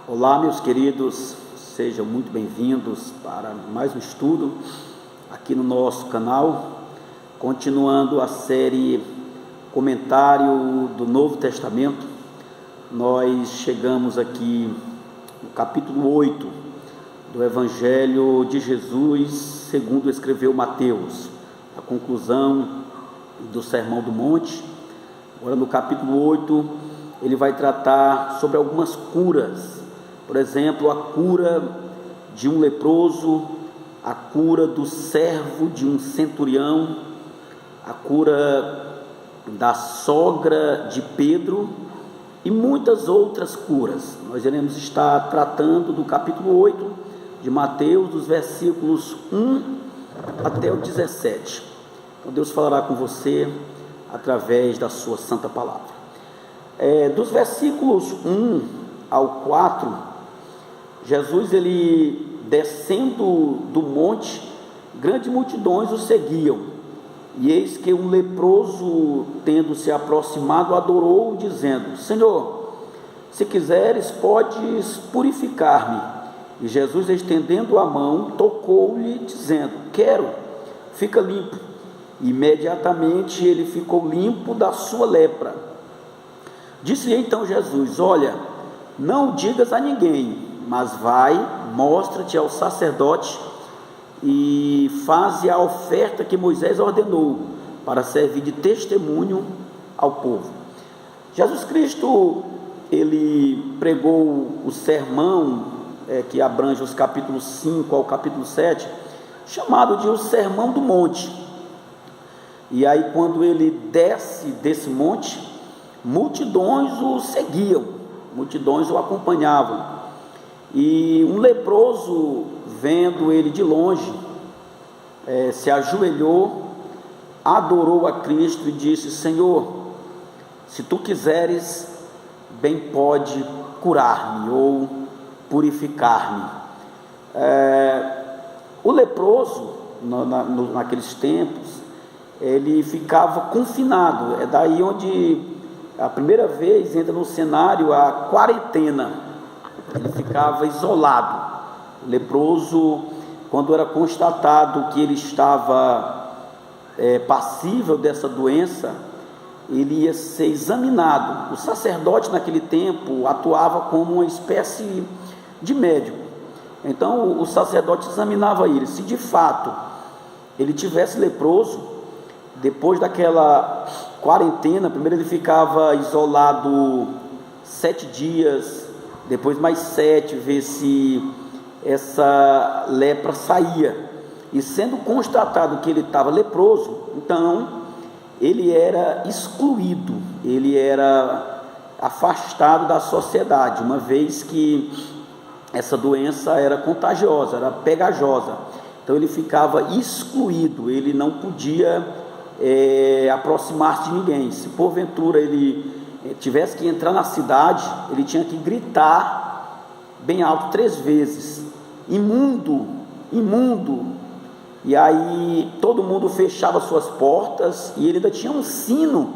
Olá, meus queridos, sejam muito bem-vindos para mais um estudo aqui no nosso canal, continuando a série Comentário do Novo Testamento. Nós chegamos aqui no capítulo 8 do Evangelho de Jesus, segundo escreveu Mateus, a conclusão do Sermão do Monte. Agora no capítulo 8, ele vai tratar sobre algumas curas. Por exemplo, a cura de um leproso, a cura do servo de um centurião, a cura da sogra de Pedro e muitas outras curas. Nós iremos estar tratando do capítulo 8 de Mateus, dos versículos 1 até o 17. Então Deus falará com você através da sua santa palavra. Dos versículos 1 ao 4, Jesus, ele descendo do monte, grandes multidões o seguiam, e eis que um leproso, tendo se aproximado, adorou, dizendo: Senhor, se quiseres, podes purificar-me. E Jesus, estendendo a mão, tocou-lhe, dizendo: quero, fica limpo. Imediatamente ele ficou limpo da sua lepra. Disse-lhe então Jesus: olha, não digas a ninguém, mas vai, mostra-te ao sacerdote e faze a oferta que Moisés ordenou, para servir de testemunho ao povo. Jesus Cristo, ele pregou o sermão que abrange os capítulos 5 ao capítulo 7, chamado de o Sermão do Monte. E aí, quando ele desce desse monte, multidões o seguiam, multidões o acompanhavam. E um leproso, vendo ele de longe, se ajoelhou, adorou a Cristo e disse: Senhor, se tu quiseres, bem pode curar-me ou purificar-me. O leproso, naqueles tempos, ele ficava confinado. É daí onde a primeira vez entra no cenário a quarentena. Ele ficava isolado. O leproso, quando era constatado que ele estava passível dessa doença, ele ia ser examinado. O sacerdote naquele tempo atuava como uma espécie de médico. Então o sacerdote examinava ele. Se de fato ele tivesse leproso, depois daquela quarentena, primeiro ele ficava isolado 7 dias, depois mais 7, ver se essa lepra saía. E sendo constatado que ele estava leproso, então ele era excluído, ele era afastado da sociedade, uma vez que essa doença era contagiosa, era pegajosa. Então ele ficava excluído, ele não podia aproximar-se de ninguém. Se porventura ele tivesse que entrar na cidade, ele tinha que gritar bem alto 3 vezes: imundo, imundo. E aí todo mundo fechava suas portas, e ele ainda tinha um sino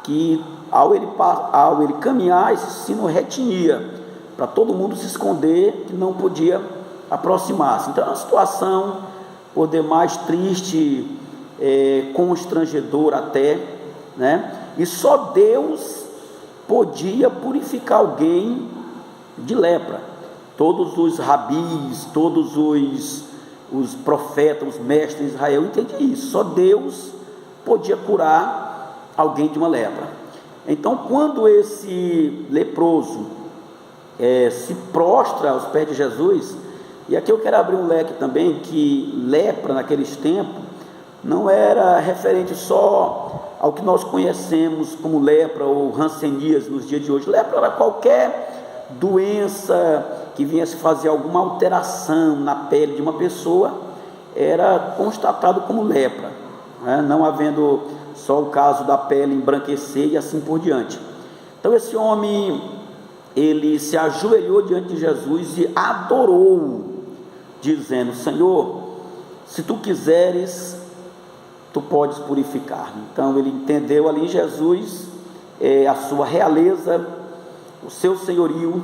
que ao ele caminhar, esse sino retinia, para todo mundo se esconder, que não podia aproximar-se. Então é uma situação por demais triste, constrangedora até, né? E só Deus podia purificar alguém de lepra. Todos os rabis, todos os profetas, os mestres de Israel entendiam isso. Só Deus podia curar alguém de uma lepra. Então, quando esse leproso se prostra aos pés de Jesus, e aqui eu quero abrir um leque também, que lepra naqueles tempos não era referente só ao que nós conhecemos como lepra ou hanseníase nos dias de hoje. Lepra era qualquer doença que viesse fazer alguma alteração na pele de uma pessoa, era constatado como lepra, né? Não havendo só o caso da pele embranquecer e assim por diante. Então esse homem, ele se ajoelhou diante de Jesus e adorou, dizendo: Senhor, se tu quiseres, tu podes purificar-me. Então ele entendeu ali em Jesus a sua realeza, o seu senhorio,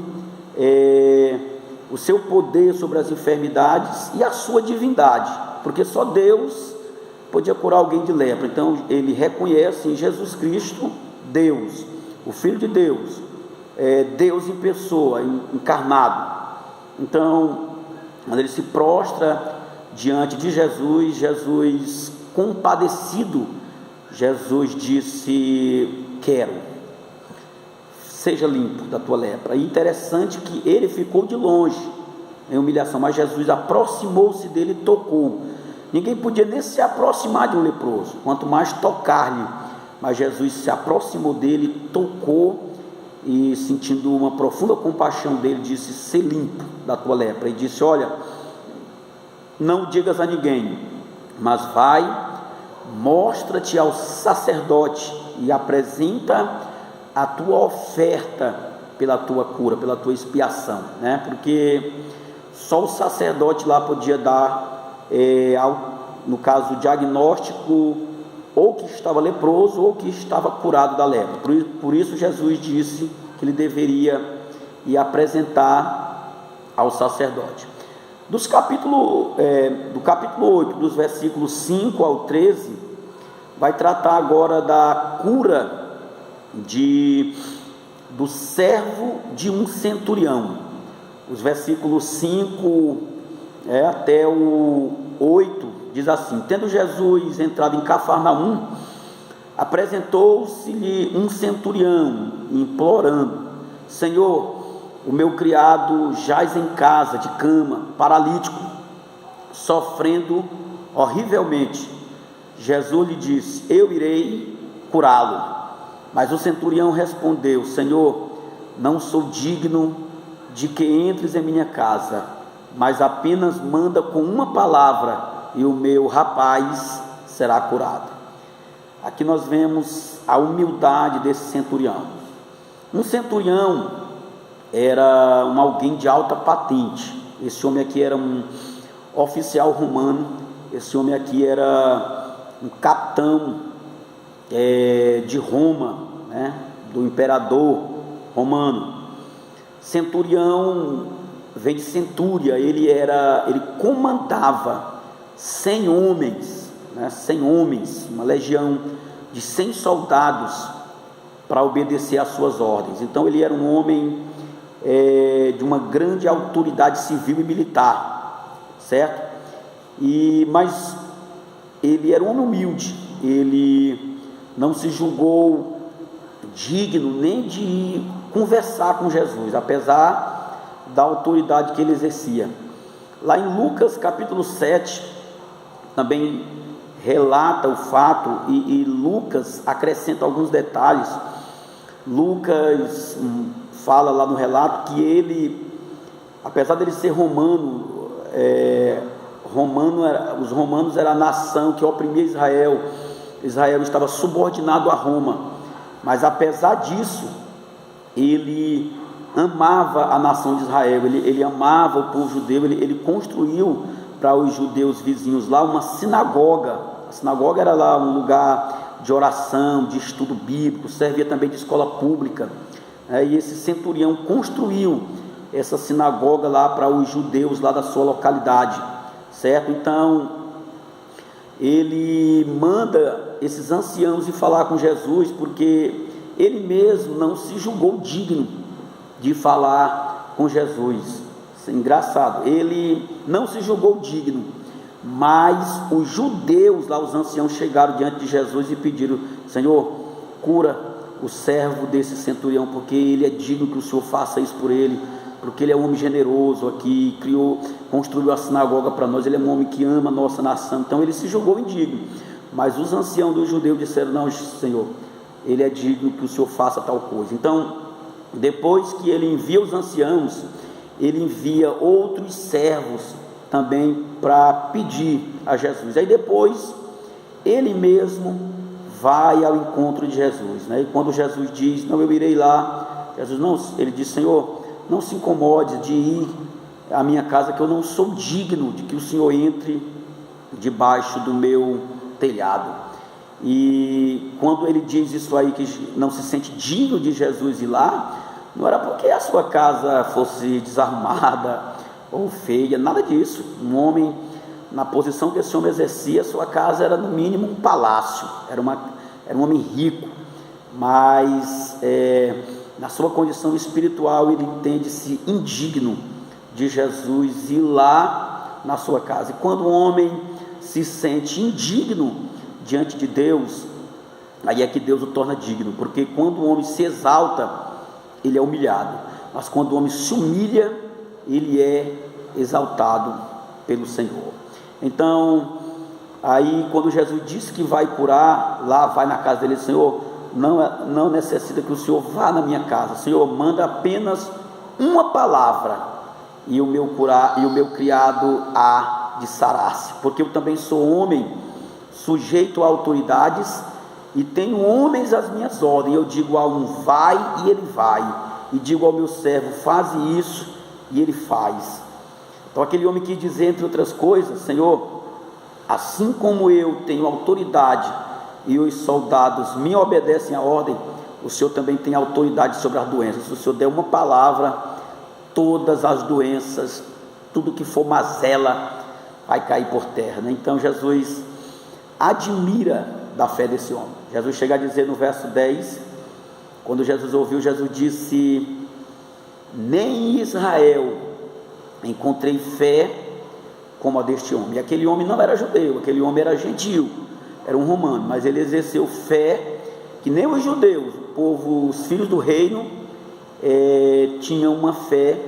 o seu poder sobre as enfermidades e a sua divindade, porque só Deus podia curar alguém de lepra. Então ele reconhece em Jesus Cristo Deus, o Filho de Deus, Deus em pessoa, encarnado. Então, quando ele se prostra diante de Jesus, Jesus compadecido, Jesus disse: quero, seja limpo da tua lepra. E interessante que ele ficou de longe em humilhação, mas Jesus aproximou-se dele e tocou. Ninguém podia nem se aproximar de um leproso, quanto mais tocar-lhe. Mas Jesus se aproximou dele, tocou, e sentindo uma profunda compaixão dele, disse: ser limpo da tua lepra. E disse: olha, não digas a ninguém, mas vai, mostra-te ao sacerdote e apresenta a tua oferta pela tua cura, pela tua expiação, né? Porque só o sacerdote lá podia dar, no caso, o diagnóstico, ou que estava leproso ou que estava curado da lepra. Por isso Jesus disse que ele deveria ir apresentar ao sacerdote. Do capítulo 8, dos versículos 5 ao 13, vai tratar agora da cura do servo de um centurião. Os versículos 5 até o 8 diz assim: tendo Jesus entrado em Cafarnaum, apresentou-se-lhe um centurião, implorando: Senhor, o meu criado jaz em casa de cama, paralítico, sofrendo horrivelmente. Jesus lhe disse: eu irei curá-lo. Mas o centurião respondeu: Senhor, não sou digno de que entres em minha casa, mas apenas manda com uma palavra e o meu rapaz será curado. Aqui nós vemos a humildade desse centurião. Um centurião era alguém de alta patente. Esse homem aqui era um oficial romano. Esse homem aqui era um capitão de Roma, né, do imperador romano. Centurião vem de centúria. Ele comandava 100 homens, né, 100 homens, uma legião de 100 soldados para obedecer às suas ordens. Então ele era um homem de uma grande autoridade civil e militar, certo? Mas ele era um homem humilde. Ele não se julgou digno nem de conversar com Jesus, apesar da autoridade que ele exercia. Lá em Lucas capítulo 7 também relata o fato, e Lucas acrescenta alguns detalhes. Lucas fala lá no relato que ele, apesar de ele ser romano, os romanos eram a nação que oprimia Israel. Israel estava subordinado a Roma, mas apesar disso, ele amava a nação de Israel, ele amava o povo judeu. Ele construiu para os judeus vizinhos lá uma sinagoga. A sinagoga era lá um lugar de oração, de estudo bíblico, servia também de escola pública, e esse centurião construiu essa sinagoga lá para os judeus lá da sua localidade, certo? Então ele manda esses anciãos ir falar com Jesus, porque ele mesmo não se julgou digno de falar com Jesus. Isso é engraçado, ele não se julgou digno, mas os judeus lá, os anciãos, chegaram diante de Jesus e pediram: Senhor, cura o servo desse centurião, porque ele é digno que o Senhor faça isso por ele, porque ele é um homem generoso aqui, construiu a sinagoga para nós, ele é um homem que ama a nossa nação. Então ele se julgou indigno, mas os anciãos dos judeus disseram: não, Senhor, ele é digno que o Senhor faça tal coisa. Então, depois que ele envia os anciãos, ele envia outros servos também para pedir a Jesus. Aí depois ele mesmo vai ao encontro de Jesus, né? E quando Jesus diz: não, eu irei lá, Jesus não, ele diz: Senhor, não se incomode de ir à minha casa, que eu não sou digno de que o Senhor entre debaixo do meu telhado. E quando ele diz isso aí, que não se sente digno de Jesus ir lá, Não era porque a sua casa fosse desarrumada ou feia, nada disso. Um homem, na posição que esse homem exercia, sua casa era no mínimo um palácio, era um homem rico, mas na sua condição espiritual ele entende-se indigno de Jesus ir lá na sua casa. E quando o homem se sente indigno diante de Deus, aí é que Deus o torna digno, porque quando o homem se exalta, ele é humilhado, mas quando o homem se humilha, ele é exaltado pelo Senhor. Então, aí quando Jesus disse que vai curar, lá vai na casa dele, Senhor, não necessita que o Senhor vá na minha casa, Senhor, manda apenas uma palavra, e o meu criado há de sarar-se, porque eu também sou homem, sujeito a autoridades, e tenho homens às minhas ordens. Eu digo a um vai, e ele vai, e digo ao meu servo faz isso, e ele faz. Então aquele homem quis dizer, entre outras coisas, Senhor, assim como eu tenho autoridade e os soldados me obedecem à ordem, o Senhor também tem autoridade sobre as doenças. Se o Senhor der uma palavra, todas as doenças, tudo que for mazela, vai cair por terra, né? Então Jesus admira da fé desse homem. Jesus chega a dizer no verso 10, quando Jesus ouviu, Jesus disse: nem em Israel encontrei fé como a deste homem. E aquele homem não era judeu, aquele homem era gentio, era um romano, mas ele exerceu fé que nem os judeus, o povo, os filhos do reino, tinham uma fé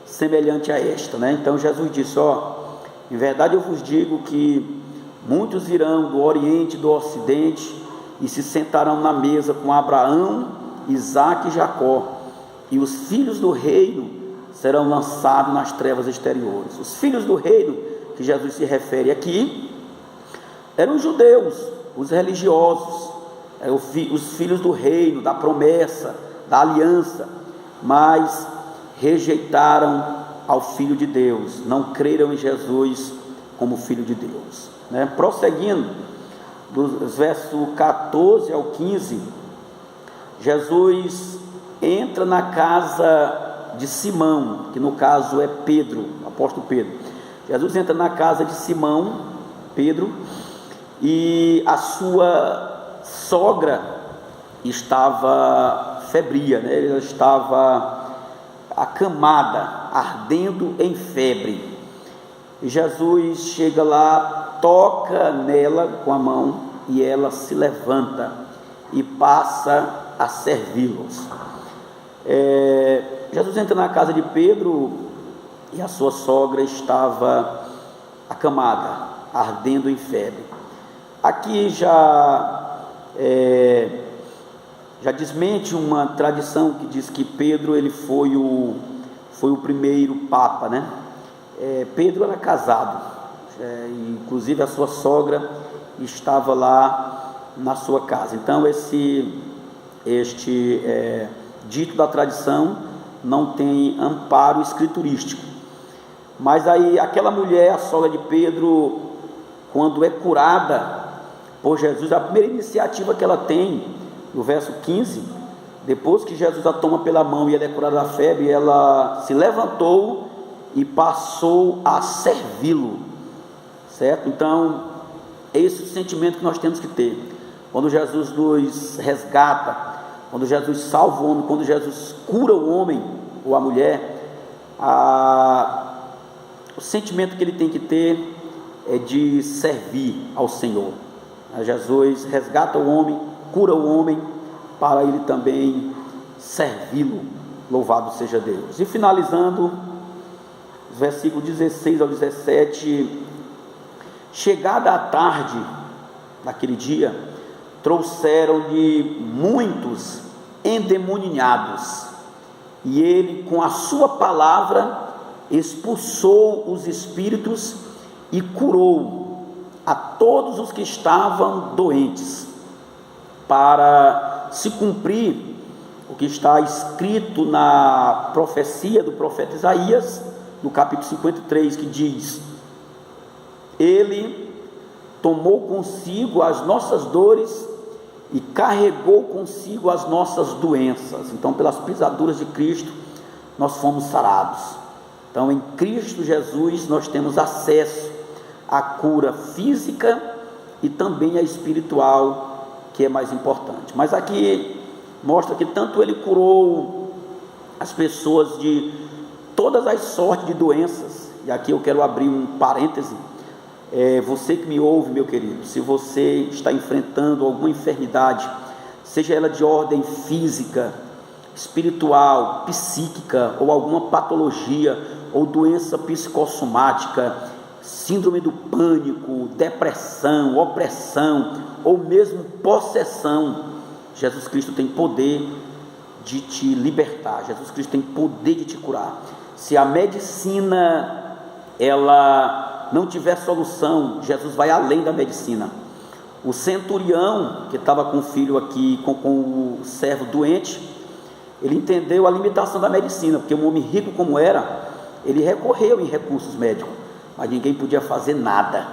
semelhante a esta, né? Então Jesus disse: em verdade eu vos digo que muitos virão do Oriente e do Ocidente e se sentarão na mesa com Abraão, Isaque e Jacó, e os filhos do reino serão lançados nas trevas exteriores. Os filhos do reino que Jesus se refere aqui eram os judeus, os religiosos, os filhos do reino, da promessa, da aliança, mas rejeitaram ao Filho de Deus, não creram em Jesus como Filho de Deus, né? Prosseguindo, dos versos 14 ao 15, Jesus entra na casa de Simão, que no caso é Pedro, o apóstolo Pedro. Jesus entra na casa de Simão, Pedro, e a sua sogra estava febria, né? Ela estava acamada, ardendo em febre. E Jesus chega lá, toca nela com a mão, e ela se levanta e passa a servi-los. Jesus entra na casa de Pedro e a sua sogra estava acamada, ardendo em febre. Aqui já desmente uma tradição que diz que Pedro ele foi o primeiro papa, né? Pedro era casado, inclusive a sua sogra estava lá na sua casa. Então este dito da tradição não tem amparo escriturístico, mas aí aquela mulher, a sogra de Pedro, quando é curada por Jesus, a primeira iniciativa que ela tem, no verso 15, depois que Jesus a toma pela mão e ela é curada da febre, ela se levantou e passou a servi-lo, certo? Então, esse é o sentimento que nós temos que ter, quando Jesus nos resgata, quando Jesus salva o homem, quando Jesus cura o homem ou a mulher, o sentimento que ele tem que ter é de servir ao Senhor. Jesus resgata o homem, cura o homem, para ele também servi-lo, louvado seja Deus. E finalizando, os versículos 16 ao 17, chegada a tarde, naquele dia, trouxeram-lhe muitos endemoniados, e ele com a sua palavra expulsou os espíritos e curou a todos os que estavam doentes, para se cumprir o que está escrito na profecia do profeta Isaías, no capítulo 53, que diz: ele tomou consigo as nossas dores e carregou consigo as nossas doenças. Então, pelas pisaduras de Cristo, nós fomos sarados. Então, em Cristo Jesus, nós temos acesso à cura física e também a espiritual, que é mais importante. Mas aqui mostra que tanto ele curou as pessoas de todas as sortes de doenças. E aqui eu quero abrir um parêntese. Você que me ouve, meu querido, se você está enfrentando alguma enfermidade, seja ela de ordem física, espiritual, psíquica, ou alguma patologia, ou doença psicossomática, síndrome do pânico, depressão, opressão, ou mesmo possessão, Jesus Cristo tem poder de te libertar, Jesus Cristo tem poder de te curar. Se a medicina, ela não tiver solução, Jesus vai além da medicina. O centurião, que estava com o filho aqui, com o servo doente, ele entendeu a limitação da medicina, porque um homem rico como era, ele recorreu em recursos médicos, mas ninguém podia fazer nada.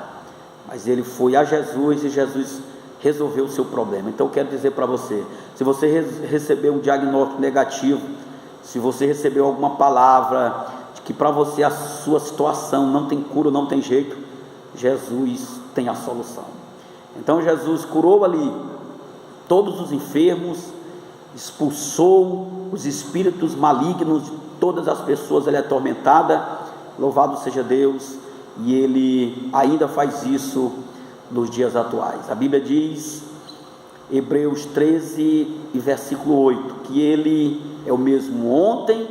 Mas ele foi a Jesus e Jesus resolveu o seu problema. Então eu quero dizer para você, se você recebeu um diagnóstico negativo, se você recebeu alguma palavra de que para você a sua situação não tem cura, não tem jeito, Jesus tem a solução. Então Jesus curou ali todos os enfermos, expulsou os espíritos malignos de todas as pessoas ali atormentadas. Louvado seja Deus, e Ele ainda faz isso nos dias atuais. A Bíblia diz, Hebreus 13 e versículo 8, que Ele é o mesmo ontem,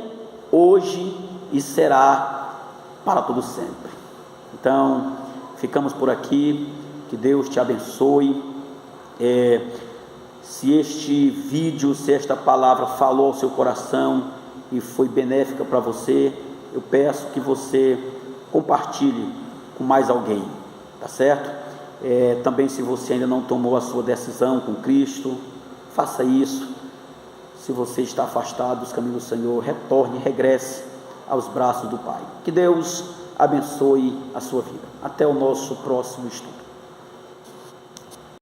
hoje e será para todo sempre. Então, ficamos por aqui, que Deus te abençoe. Se este vídeo, se esta palavra falou ao seu coração e foi benéfica para você, eu peço que você compartilhe com mais alguém, tá certo? Também, se você ainda não tomou a sua decisão com Cristo, faça isso. Se você está afastado dos caminhos do Senhor, retorne, regresse aos braços do Pai. Que Deus abençoe a sua vida. Até o nosso próximo estudo.